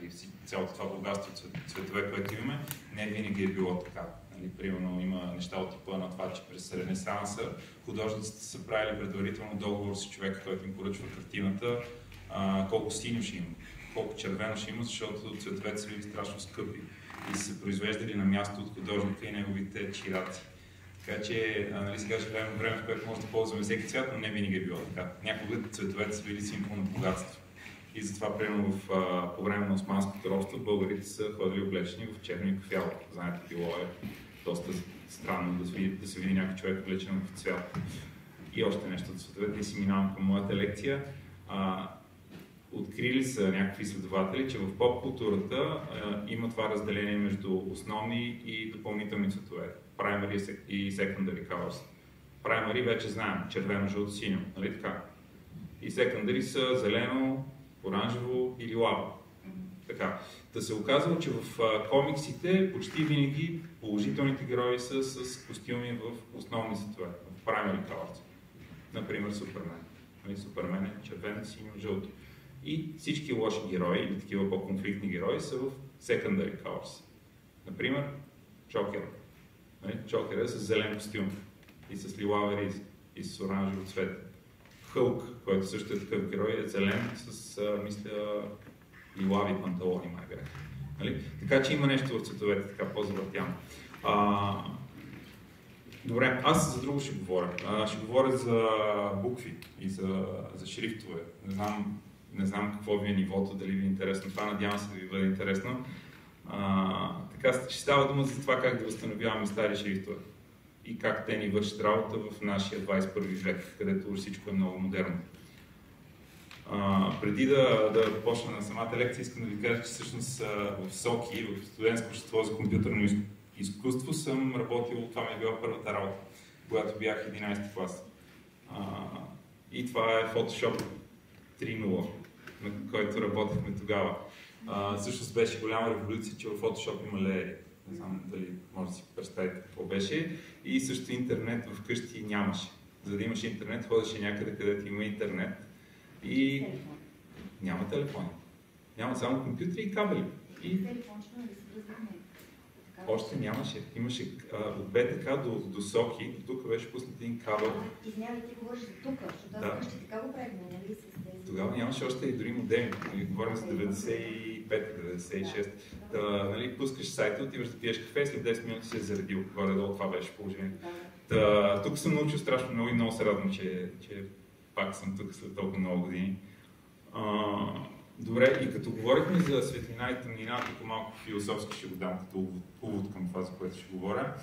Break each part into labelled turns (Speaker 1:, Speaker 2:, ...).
Speaker 1: и цялото това богатство цветове, което имаме, не винаги е било така. Нали, примерно има неща от типа на това, че през Ренесанса художниците са правили предварително договор с човека, който им поръчва картината, колко синьо ще има, колко червено ще има, защото цветовете са били страшно скъпи и са се произвеждали на място от художника и неговите чираци. Така че, нали, сега живеем в време, в което може да ползваме всеки цвят, но не винаги е било така. Някога цветовете са били символ на богатство. И затова, примерно, по време на Османското робство, българите са ходили облечени в черно и кафяво. Знаете, било е доста странно да се види някой човек облечен в цвят. И още нещо от цветовете. И си минавам към моята лекция. Открили са някакви изследователи, че в поп-културата има това разделение между основни и допълнителни цветове. Primary и secondary colors. Primary вече знаем, червено, жълто, синьо, нали така? И secondary са зелено, оранжево или лаво. Така. Да се оказва, че в комиксите почти винаги положителните герои са с костюми в основни цветове, в primary colors. Например, Супермен. Нали, Супермен е червено, синьо, жълто. И всички лоши герои или такива по-конфликтни герои са в secondary colors. Например, Джокер. Джокер е с зелен костюм и с лилава риз и с оранжево цвет. Хълк, който също е такъв герой, е зелен с, мисля, лилави панталони, май бях. Нали? Така че има нещо в цветовете, така по-завъртяно. Добре, аз за друго ще говоря. Ще говоря за букви и за шрифтове. Не знам какво ви е нивото, дали ви е интересно. Това надявам се да ви бъде интересно. Така ще става дума за това как да възстановяваме стари шрифтове и как те ни вършат работа в нашия 21 век, където всичко е много модерно. Преди да почна на самата лекция, искам да ви кажа, че всъщност в СОКИ, в студентско общество за компютърно изкуство, съм работил, това ми е била първата работа, когато бях 11 клас. И това е Photoshop 3.0, на който работехме тогава. Всъщност беше голяма революция, че в Photoshop има леери. Не знам дали може да си представите какво беше. И също интернет вкъщи нямаше. За да имаш интернет, ходеше някъде, където има интернет. И няма телефони. Няма само компютри и кабели. И още нямаше. Имаше от БТК до СОКИ, тук беше пуснат един кабел.
Speaker 2: Извинявай, ти говориш за тук, защото аз вкъщи така го правихме, нали?
Speaker 1: Тогава нямаше още и дори модеми. Говорим за 95-96. Нали, пускаш сайта, отиваш да пиеш кафе, след 10 минути си е заредил. Горе-долу това беше положението. Тук съм научил страшно много и много се радвам, че пак съм тук след толкова много години. Добре, и като говорихме за светлина и тъмнина, тук малко философски ще го дам като увод към това, за което ще говоря.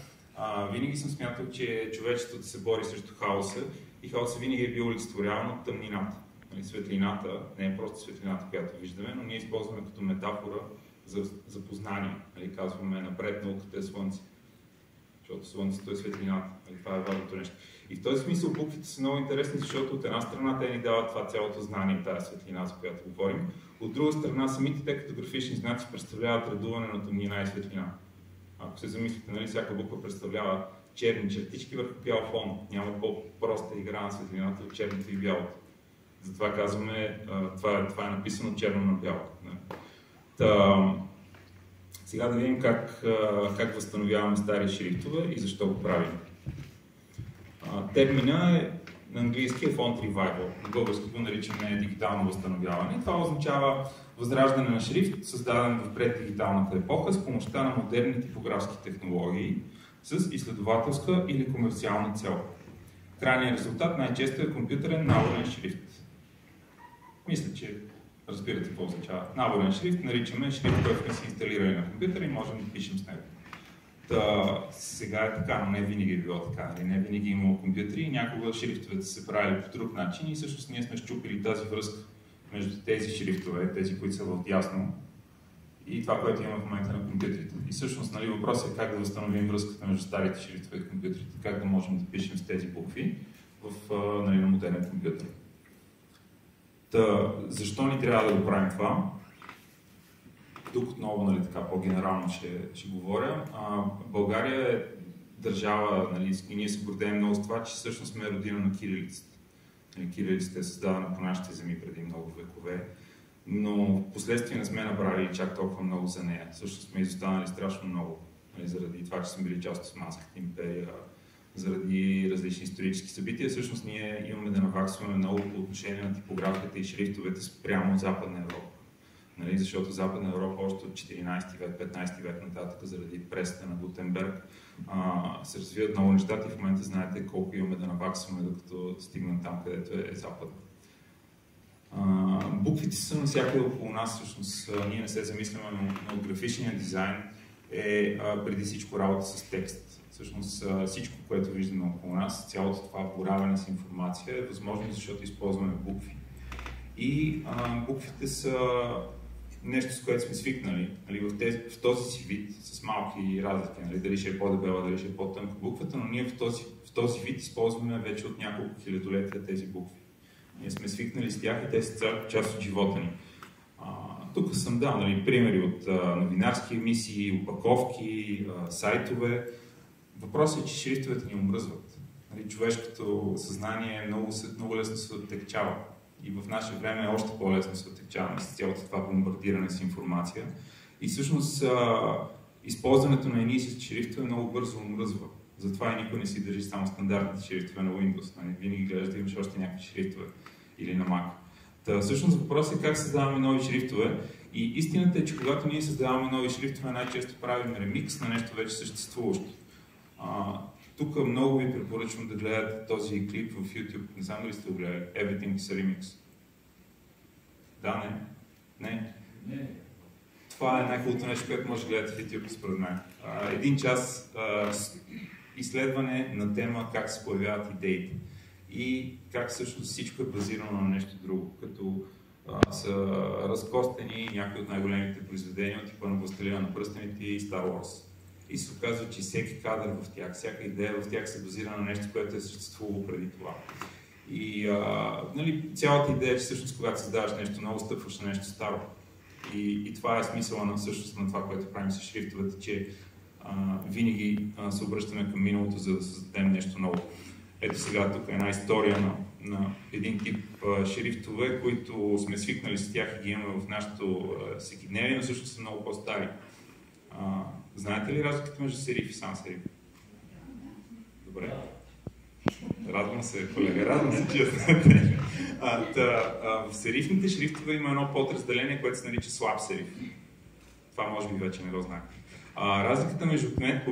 Speaker 1: Винаги съм смятал, че човечеството се бори срещу хаоса и хаосът винаги е бил олицетворяван от тъмнината. Светлината не е просто светлината, която виждаме, но ние използваме като метафора за познание. Казваме напред науката е Слънце, защото Слънцето е светлината. Това е важното нещо. И в този смисъл буквите са много интересни, защото от една страна те ни дават това цялото знание, тази светлина, за която говорим. От друга страна, самите те като графични знаци представляват редуване на тъмнина и светлина. Ако се замислите, нали, всяка буква представлява черни чертички върху бял фон. Няма по-проста игра на светлината от черното и бялото. Затова казваме, това е написано черно на бяло. Сега да видим как възстановяваме стари шрифтове и защо го правим. Термина е на английски е font revival. На български го наричаме дигитално възстановяване. Това означава възраждане на шрифт, създаден в преддигиталната епоха с помощта на модерни типографски технологии с изследователска или комерциална цел. Крайният резултат най-често е компютърен наборен шрифт. Мисля, че разбирате какво означава. Наборен шрифт наричаме шрифт, който сме си инсталирали на компютъра и можем да пишем с него. Сега е така, но не винаги е било така. Не винаги е имало компютри и някога шрифтовете се правили по друг начин и всъщност ние сме счупили тази връзка между тези шрифтове, тези, които са в дясно, и това, което има в момента на компютрите. И всъщност въпросът е как да възстановим връзката между старите шрифтове и компютрите, как да можем да пишем с тези букви на модерен компютър. Защо ни трябва да го правим това? Тук отново така по-генерално ще говоря. България е държава, и ние се гордеем много с това, че всъщност сме родина на кирилицата. Кирилицата е създадена по нашите земи преди много векове. но в последствие не сме направили чак толкова много за нея. Също сме изостанали страшно много, заради това, че сме били част от Османската империя, заради различни исторически събития. Всъщност ние имаме да наваксваме много по отношение на типографията и шрифтовете спрямо от Западна Европа. Нали? Защото Западна Европа още от 14 век, 15 век нататък, заради пресата на Гутенберг, се развиват много нещата и в момента знаете колко имаме да наваксваме, докато стигнем там, където е Западна. Буквите са навсякъде около нас, всъщност ние не се замисляме, но графичният дизайн е преди всичко работа с текст. Всъщност всичко, което виждаме около нас, цялото това боравене с информация е възможно, защото използваме букви. И буквите са нещо, с което сме свикнали. Нали, в този си вид, с малки разлики, нали, дали ще е по-дебела, дали ще е по-тънка буквата, но ние в този вид използваме вече от няколко хилядолетия тези букви. Ние сме свикнали с тях и те са част от живота ни. Тук съм дал нали, примери от новинарски емисии, опаковки, сайтове. Въпросът е, че шрифтовете ни омръзват. Нали, човешкото съзнание много лесно се оттекчава. И в наше време още по-лесно се оттекчаваме с цялото това бомбардиране с информация. И всъщност използването на едни и същи шрифтове много бързо омръзва. Затова и никой не си държи само стандартните шрифтове на Windows. Нали? Винаги гледаш да имаш още някакви шрифтове или на Mac. Всъщност въпросът е как създаваме нови шрифтове. И истината е, че когато ние създаваме нови шрифтове, най-често правим ремикс на нещо вече съществуващо. Тук много ви препоръчвам да гледате този клип в YouTube. Не знам дали сте го гледали. Everything is a Remix. Да, не? Не. Това е най-хубавото нещо, което може да гледате в YouTube, според мен. 1 час изследване на тема как се появяват идеите и как всъщност всичко е базирано на нещо друго, като са разкостени някои от най-големите произведения от типа на Властелина на пръстените и Star Wars. И се оказва, че всеки кадър в тях, всяка идея в тях се базира на нещо, което е съществувало преди това. И нали, цялата идея е, че всъщност когато създаваш нещо ново, стъпваш на нещо старо. И това е смисъла на всъщност на това, което правим с шрифтовете, че винаги се обръщаме към миналото, за да създадем нещо ново. Ето сега тук е една история на един тип шрифтове, които сме свикнали с тях и ги имаме в нашото всекидневие, но всъщност са много по-стари. Знаете ли разликата между сериф и сан сериф? Добре. Радвам се, колега, радвам се, че я знаете. В серифните шрифтове има едно подразделение, което се нарича слаб сериф. Това може би вече не го знаете. Разликата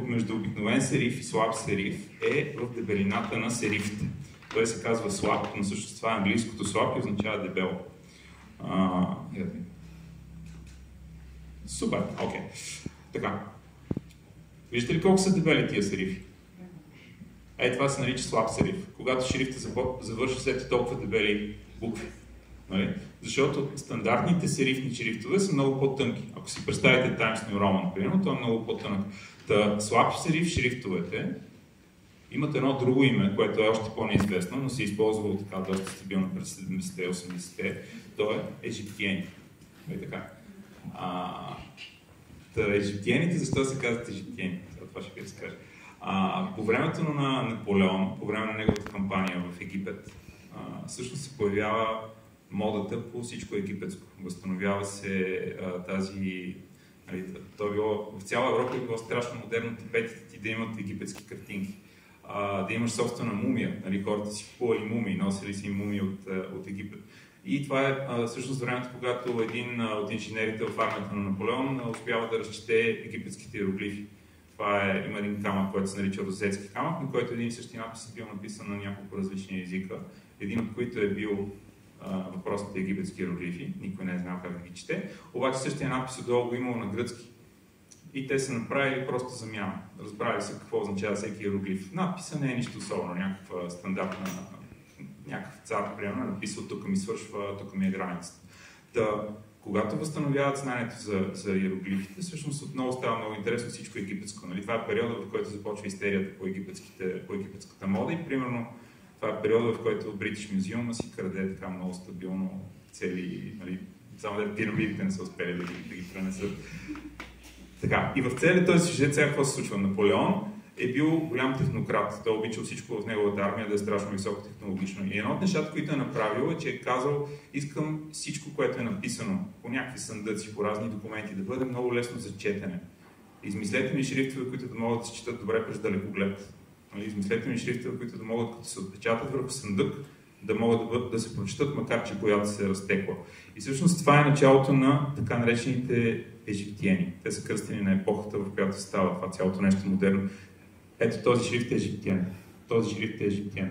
Speaker 1: между обикновен сериф и слаб сериф е в дебелината на серифите. Той се казва слаб, но всъщност това е английското слаб и означава дебело. Супер, окей. Така. Виждате ли колко са дебели тия серифи? Това се нарича слаб сериф. Когато шрифта завърши след толкова дебели букви. Нали? Защото стандартните серифни шрифтове са много по-тънки. Ако си представите Times New Roman, примерно, то е много по-тънък. Слаб сериф шрифтовете имат едно друго име, което е още по-неизвестно, но се използвало така доста стабилно през 70-те и 80-те. То е египтиени. Така. Египтиените, защо се казват египтиени? Това ще ви разкажа. По времето на Наполеон, по време на неговата кампания в Египет, всъщност се появява модата по всичко египетско. Възстановява се тази... Нали, в цяла Европа е било страшно модерно тибетите ти да имат египетски картинки. Да имаш собствена мумия. Нали, хората си купували мумии, носили си мумии от Египет. И това е всъщност времето, когато един от инженерите в армията на Наполеон успява да разчете египетските иероглифи. Има един камък, който се нарича Розетски камък, на който един и същи напис е бил написан на няколко различни езика. Един от които е бил въпросните египетски иероглифи. Никой не е знал как да ги чете. Обаче същия напис отдолу го имало на гръцки. И те са направили просто замяна. Разбрали се какво означава всеки иероглиф. Надписа не е нищо особено, някаква стандартна, някакъв цар, примерно, е написал тук ми свършва, тук ми е границата. Когато възстановяват знанието за иероглифите, всъщност отново става много интересно всичко египетско. Нали? Това е периода, в който започва истерията по египетската мода и примерно това е периода, в който British Museum си краде така много стабилно цели, нали? Само да пирамидите не са успели да ги пренесат. Така, и в целия този сюжет сега какво се случва? Наполеон е бил голям технократ. Той обичал всичко в неговата армия да е страшно високо технологично. И едно от нещата, които е направил, е, че е казал, искам всичко, което е написано по някакви съндъци, по разни документи, да бъде много лесно за четене. Измислете ми шрифтове, които да могат да се четат добре през далекоглед. Измислете ми шрифтове, които да могат, като се отпечатат върху съндък, да могат да се прочитат, макар че боята се е разтекла. И всъщност това е началото на така наречените египтяни. Те са кръстени на епохата, в която става това цялото нещо модерно. Ето този шрифт е египтян. Този шрифт е египтян.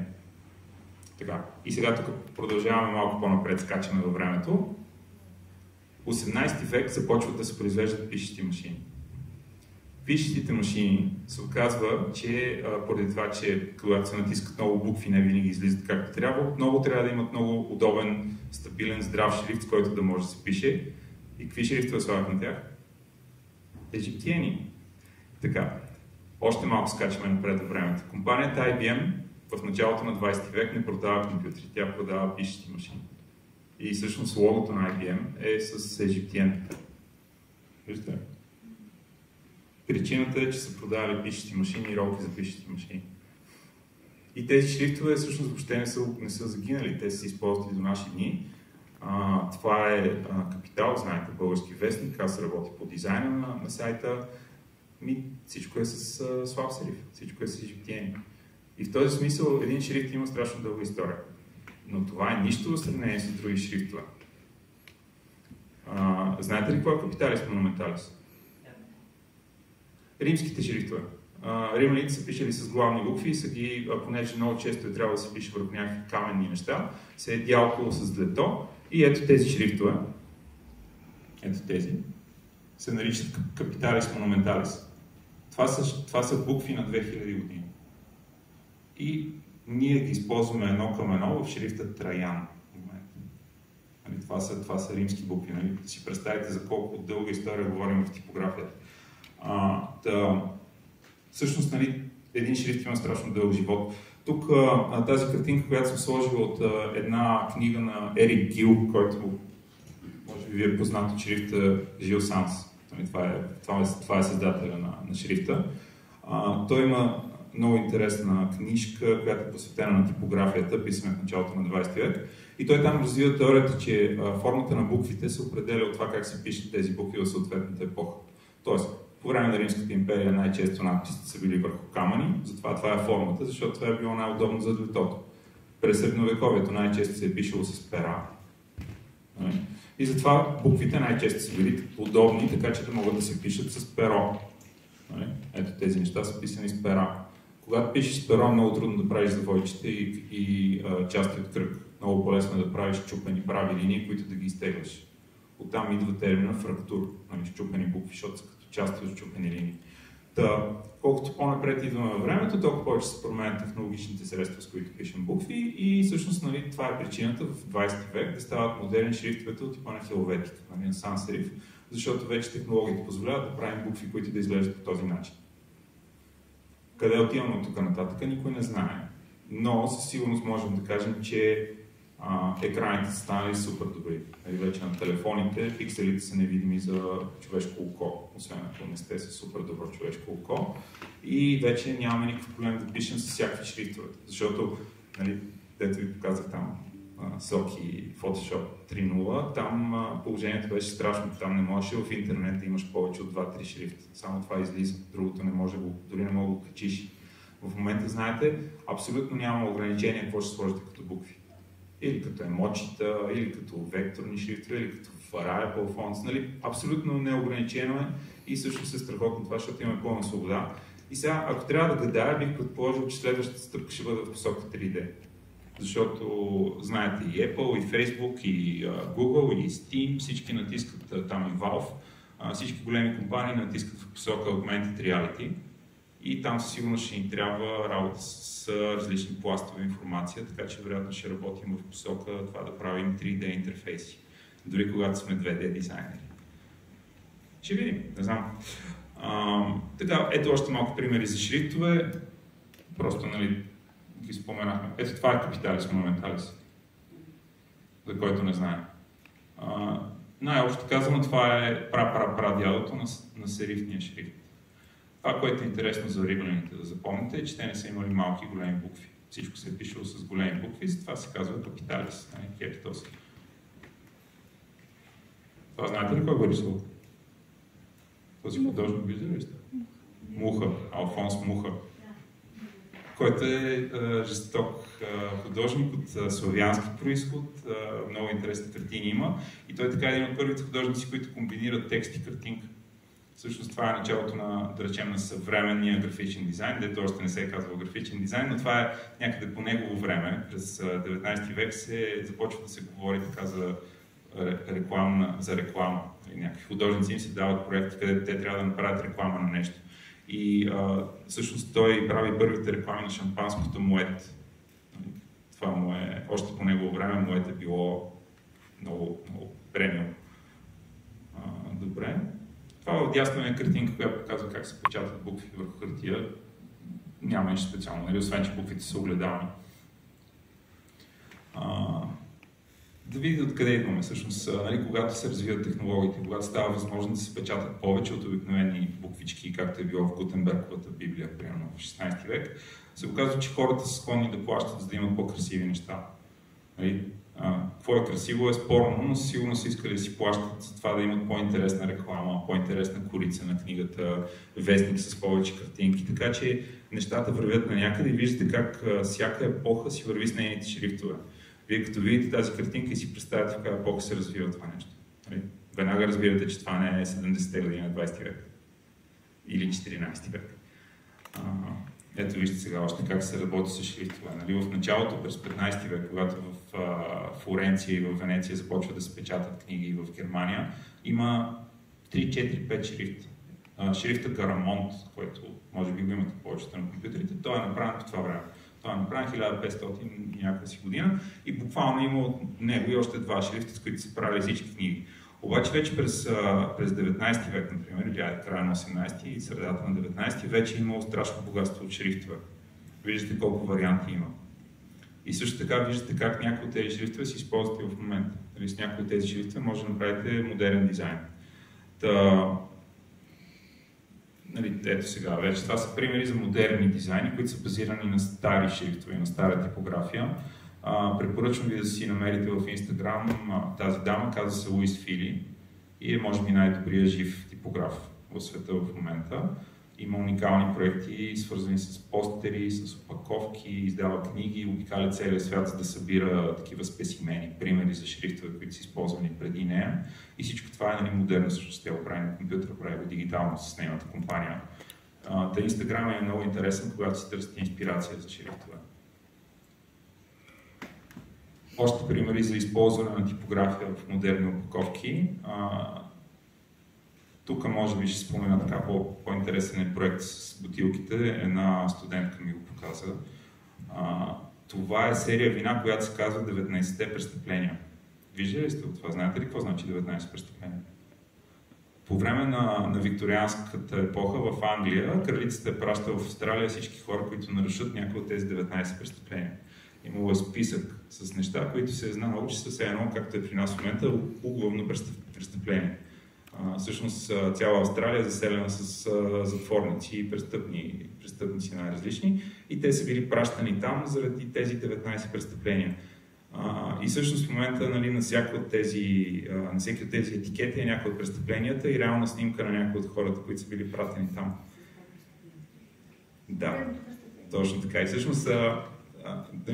Speaker 1: Така. И сега тук продължаваме малко по-напред, скачаме във времето. 18 век започват да се произвеждат пишещи машини. Пишещите машини се оказва, че поради това, че когато се натискат много букви, не винаги излизат както трябва, много трябва да имат много удобен, стабилен, здрав шрифт, с който да може да се пише. И какви шрифтове слагат на тях? Египтяни. Така. Още малко скачаме напред във времето. Компанията IBM в началото на 20 век не продава компютри, тя продава пишещи машини. И всъщност логото на IBM е с египтян. Виждате? Причината е, че са продавали пишещи машини и ролки за пишещи машини. И тези шрифтове всъщност въобще не са загинали, те се използват и до наши дни. Това е Капитал, знаете, български вестник, аз работя по дизайна на сайта. Всичко е с слаб сериф, всичко е с египтяни. И в този смисъл един шрифт има страшно дълга история. Но това е нищо в сравнение с други шрифтове. Знаете ли какво е Капиталис Монументалис? Римските шрифтове. Римляните са пишели с главни букви и са ги, понеже много често е трябва да се пише върху някакви каменни неща, се е дялкало с длето и ето тези шрифтове. Ето тези. Се наричат Капиталис Монументалис. Това са букви на 2000 години. И ние ги използваме едно към едно в шрифта Траян. Това са римски букви. Нали? Да си представите за колко дълга история говорим в типографията. Всъщност, нали, един шрифт има страшно дълъг живот. Тук тази картинка, която съм сложил от една книга на Ерик Гил, който може би ви е познат от шрифта Жил Санс. Това е създателя на шрифта. Той има много интересна книжка, която е посветена на типографията, писана в началото на 20 век. И той там развива теорията, че формата на буквите се определя от това как се пишат тези букви в съответната епоха. Тоест, по време на Римската империя най-често надписите са били върху камъни, затова това е формата, защото това е било най-удобно за длетото. През средновековието най-често се е пишело с пера. И затова буквите най-често са били удобни, така че да могат да се пишат с перо. Ето тези неща са писани с пера. Когато пишеш с перо, е много трудно да правиш завойчета и части от кръг. Много по-лесно е да правиш чупени прави линии, които да ги изтегляш. Оттам идва термина фрактур, счупени букви, защото са като части от счупени линии. Колкото по-напред идваме във времето, толкова повече се променят технологичните средства, с които пишем букви и всъщност това е причината в 20 век да стават модерни шрифтовете от типа на хелветика, на sans serif, защото вече технологията позволяват да правим букви, които да изглеждат по този начин. Къде отиваме от тук нататък, никой не знае. Но със сигурност можем да кажем, че екраните са станали супер добри. Вече на телефоните пикселите са невидими за човешко око, освен ако не сте с супер добро човешко око. И вече нямаме никакъв проблем да пишем с всякакви шрифтове. Защото, дето ви показах там SOC и Photoshop 3.0, там положението беше страшно. Там не можеш в интернет да имаш повече от 2-3 шрифта. Само това излиза, другото не може, дори не мога да го качиш. В момента, знаете, абсолютно няма ограничение какво ще сложите като букви. Или като емоджита, или като векторни шрифтове, или като variable fonts. Абсолютно неограничено е и всъщност е страхотно това, защото имаме пълна свобода. И сега, ако трябва да гадая, бих предположил, че следващата стъпка ще бъде в посока 3D. Защото, знаете, и Apple, и Facebook, и Google, и Steam, всички натискат там и Valve, всички големи компании натискат в посока Augmented Reality. И там със сигурност ще ни трябва работа с различни пластове информация, така че вероятно ще работим в посока това да правим 3D интерфейси, дори когато сме 2D дизайнери. Ще видим, не знам. Така, ето още малко примери за шрифтове. Просто, ги споменахме. Ето това е Капиталис Монументалис, за който не знае. Най-общо казано, това е прадядото на серифния шрифт. Това, което е интересно за римляните да запомните, е, че те не са имали малки и големи букви. Всичко се е пишело с големи букви, затова се казва капиталис, а не кепиталс. Това знаете ли кой го рисува? Този художник вижда ли сте? Муха, Алфонс Муха, който е жесток художник от славянски происход, много интересни картини има и той така е един от първите художници, които комбинират текст и картинка. Всъщност това е началото на, да речем, на съвременния графичен дизайн, дето още не се е казвал графичен дизайн, но това е някъде по негово време. През 19 век започва да се говори така за реклама. Някакви художници им се дават проекти, където те трябва да направят реклама на нещо. И всъщност той прави първите реклами на шампанското Moet. Това му е, още по негово време Moet е било много, много премиум. Добре. Това отдясно е картинка, която показва как се печатат букви върху хартия. Няма нищо специално, нали? Освен че буквите са огледални. Да видите откъде идваме всъщност, нали, когато се развиват технологиите, когато става възможно да се печатат повече от обикновени буквички, както е било в Гутенберговата Библия, примерно в 16 век, се оказва, че хората са склонни да плащат, за да имат по-красиви неща. Нали? Какво е красиво е спорно, но сигурно са искали да си плащат за това да имат по-интересна реклама, по-интересна корица на книгата, вестник с повече картинки, така че нещата вървят на някъде и виждате как всяка епоха си върви с нейните шрифтове. Вие като видите тази картинка и си представяте в каква епоха се развива това нещо. Веднага разбирате, че това не е 70-те години на 20 век или 14 век. Ето вижте сега още как се работи с шрифтове. Нали? В началото, през 15 век, когато в Флоренция и в Венеция започват да се печатат книги в Германия, има 3-4-5 шрифта. Шрифта Гарамонт, който може би го имате повечето на компютрите, той е направен по това време. Той е направен 1500 и някаква си година и буквално има от него и още два шрифта, с които са правили всички книги. Обаче вече през 19 век, например, или края на 18 и средата на 19 вече е имало страшно богатство от шрифтове. Виждате колко варианти има. И също така виждате как някои от тези шрифтове се използват и в момента. Нали, с някои от тези шрифтове може да направите модерен дизайн. Нали, ето сега, вече това са примери за модерни дизайни, които са базирани на стари шрифтове, на стара типография. Препоръчвам ви да си намерите в Инстаграм тази дама, казва се Луис Фили и е може би най-добрият жив типограф в света в момента. Има уникални проекти, свързани с постери, с опаковки, издава книги, обикаля целия свят, за да събира такива спесимени, примери за шрифтове, които са използвани преди нея. И всичко това е, нали, модерно, защото тя го прави на компютър, прави го дигитално с нейната компания. Инстаграм е много интересен, когато си търсите инспирация за шрифтове. Още примери за използване на типография в модерни опаковки. Тук може би ще спомена така по-интересен е проект с бутилките. Една студентка ми го показа. Това е серия вина, която се казва 19-те престъпления. Виждали ли сте от това? Знаете ли какво значи 19 престъпления? По време на викторианската епоха в Англия, кралицата е пращала в Австралия всички хора, които нарушат някои от тези 19 престъпления. Имало е списък с неща, които се е знало, че са все едно, както е при нас в момента, углавно престъпление. Всъщност цяла Австралия е заселена с затворници и престъпници най-различни и те са били пращани там заради тези 19 престъпления. И всъщност в момента, нали, на всеки от тези етикети е някои от престъпленията и реална снимка на някои от хората, които са били пратени там. Да, точно така. И всъщност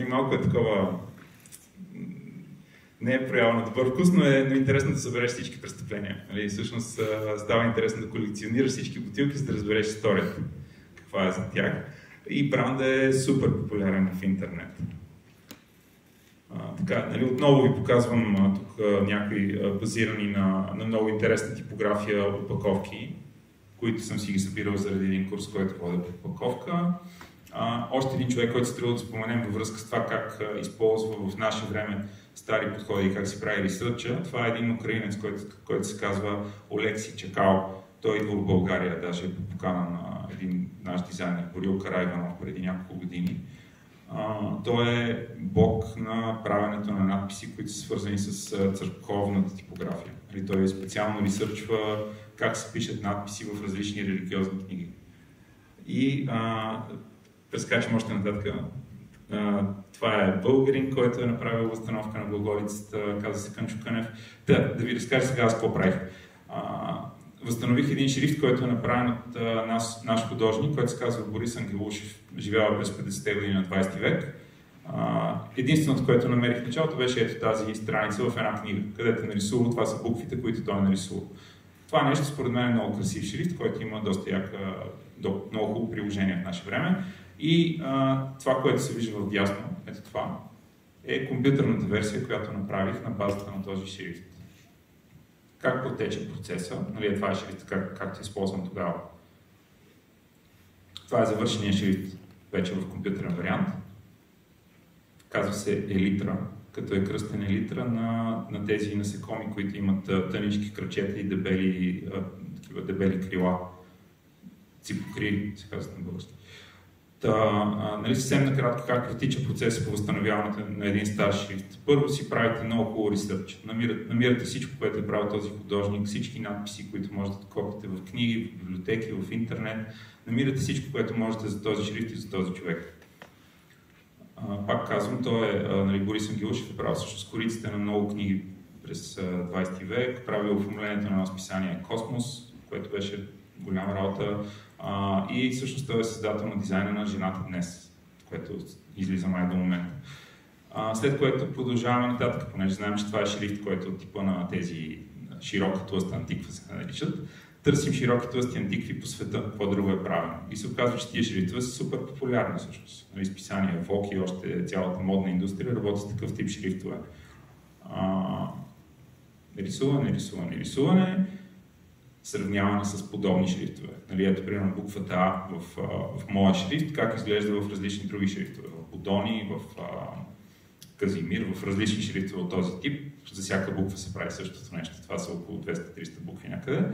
Speaker 1: малко е такова, не е проява на добър вкус, но е интересно да събереш всички престъпления. Нали? Всъщност става интересно да колекционираш всички бутилки, за да разбереш историята, каква е за тях. И брандът е супер популярен в интернет. Така, нали, отново ви показвам тук някои базирани на много интересна типография опаковки, които съм си ги събирал заради един курс, който водя по опаковка. Още един човек, който се трябва да споменем във връзка с това как използва в наше време стари подходи и как си прави ресърча. Това е един украинец, който се казва Олекси Чакал. Той идва в България, даже е по покана на един наш дизайнер, Борил Карайванов, преди няколко години. Той е бог на правенето на надписи, които са свързани с църковната типография. Той специално ресърчва как се пишат надписи в различни религиозни книги. И прескачам още нататък. Това е българин, който е направил възстановка на глаголицата, казва се Кънчо Кънев. Да ви разкажа сега аз какво правих. Възстанових един шрифт, който е направен от наш художник, който се казва Борис Ангелушев, живял през 50-те години на 20 век. Единственото, което намерих в началото, беше ето тази страница в една книга, където е нарисувал, това са буквите, които той е нарисувал. Това нещо според мен е много красив шрифт, който има доста много хубаво приложение в наше време. И това, което се вижда в дясно, ето това, е компютърната версия, която направих на базата на този шрифт. Как протече процеса, нали, това е шрифт, както използвам тогава. Това е завършения шрифт, вече в компютърен вариант. Казва се елитра, като е кръстен елитра на тези насекоми, които имат тънички крачета и дебели крила. Ципокрили, се казват на български. Нали, съвсем накратко как протича процесът по възстановяването на един стар шрифт. Първо си правите много хубаво ресърч. Намирате всичко, което е правил този художник, всички надписи, които можете да копите в книги, в библиотеки, в интернет. Намирате всичко, което можете за този шрифт и за този човек. Пак казвам, той е нали, Борис Ангелушев е правил също скориците на много книги през 20 век, правил оформлението на едно списание Космос, което беше голяма работа. И всъщност той е създател на дизайна на Жената днес, което излиза май до момента. След което продължаваме нататък, понеже знаем, че това е шрифт, който от типа на тези широка тлъста антиква се наричат. Търсим широки тлъсти антикви по света, какво друго е правено. И се оказва, че тия шрифтове са супер популярни всъщност. Нали, списания Vogue и още цялата модна индустрия работи с такъв тип шрифтове. Рисуване, сравняване с подобни шрифтове. Нали, ето, примерно, буквата А в моя шрифт, как изглежда в различни други шрифтове. В Бодони, в Казимир, в различни шрифтове от този тип. За всяка буква се прави същото нещо. Това са около 200-300 букви някъде.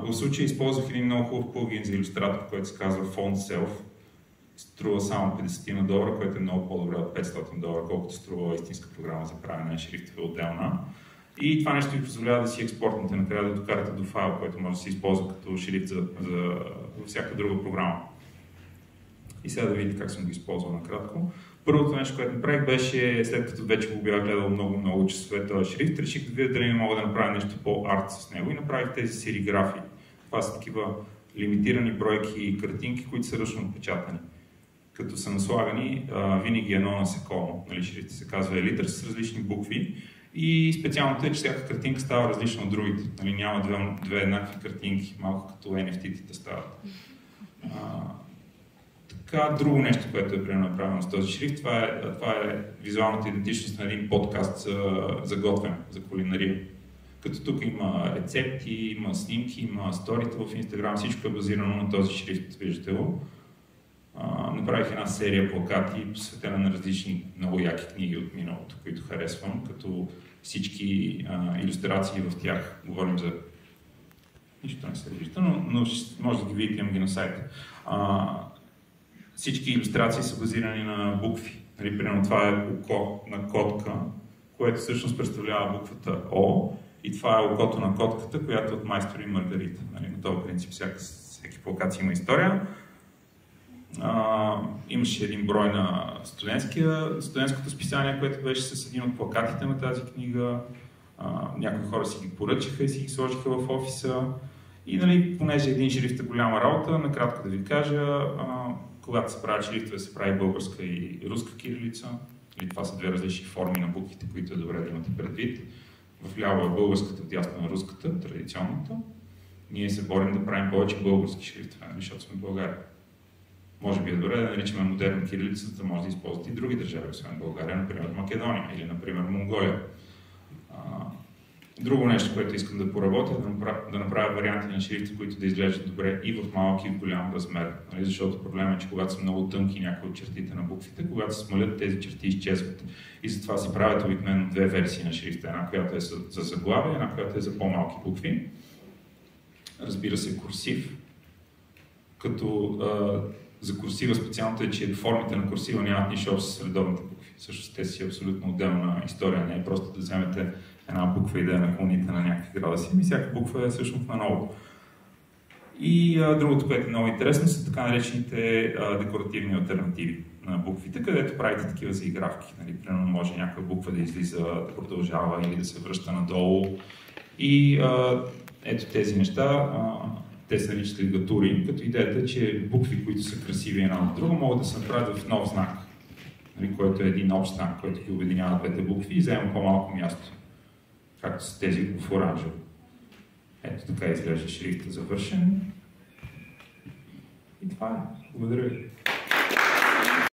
Speaker 1: В случая използвах един много хубав пългин за илюстратор, който се казва FontSelf. Струва само $50, което е много по-добре от $500, колкото струва истинска програма за правене на шрифтове отделна. И това нещо ви позволява да си експортнете накрая, да докарате до файл, който може да се използва като шрифт за всяка друга програма. И сега да видите как съм го използвал накратко. Първото нещо, което направих, беше, след като вече го бях гледал много часове този шрифт, реших да видя дали не мога да направя нещо по-арт с него и направих тези сериграфии. Това са такива лимитирани бройки и картинки, които са ръчно отпечатани. Като са наслагани винаги едно насекомо, нали, шрифт се казва елитър с различни букви. И специалното е, че всяка картинка става различна от другите. Нали, няма две еднакви картинки, малко като NFT-тите стават. Така, друго нещо, което е примерно направено с този шрифт, това е визуалната идентичност на един подкаст за готвене, за кулинария. Като тук има рецепти, има снимки, има сторита в Instagram, всичко е базирано на този шрифт, виждате го. Направих една серия плакати, посветена на различни много яки книги от миналото, които харесвам, като всички илюстрации в тях. Говорим за... Нищо не се вижда, но може да ги видите, имам ги на сайта. Всички илюстрации са базирани на букви. Нали, примерно това е око на котка, което всъщност представлява буквата О, и това е окото на котката, която е от Майстор и Маргарита. Нали, на този принцип всеки плакат има история. Имаше един брой на студентското списание, което беше с един от плакатите на тази книга. Някои хора си ги поръчаха и си ги сложиха в офиса. И нали, понеже един шрифт е голяма работа, накратко да ви кажа, когато се прави шрифтове, се прави българска и руска кирилица. Или това са две различни форми на буквите, които е добре да имате предвид. Вляво е българската, вдясно е руската, традиционната. Ние се борим да правим повече български шрифтове, защото сме в България. Може би е добре да наричаме модерна кирилица, за да може да използват и други държави, освен България, например Македония или, например, Монголия. Друго нещо, което искам да поработя, е да направя варианти на шрифти, които да изглеждат добре и в малък и в голям размер. Нали? Защото проблемът е, че когато са много тънки някои от чертите на буквите, когато се смалят, тези черти изчезват. И затова се правят обикновено две версии на шрифта. Една, която е за заглавие, една, която е за по-малки букви. Разбира се, курсив. Като за курсива специалното е, че формите на курсива нямат нищо общо с редовните букви. Също те си абсолютно отделна история. Не е просто да вземете една буква и да я наклоните на някакви градуси. Всяка буква е всъщност наново. И другото, което е много интересно, са така наречените декоративни алтернативи на буквите, където правите такива заигравки. Нали, примерно може някоя буква да излиза, да продължава или да се връща надолу. И ето тези неща, те се наричат лигатури, като идеята е, че букви, които са красиви една от друга, могат да се направят в нов знак, нали, който е един общ знак, който ги обединява двете букви и взема по-малко място, както са тези в оранжево. Ето така изглежда шрифта завършен. И това е. Благодаря ви.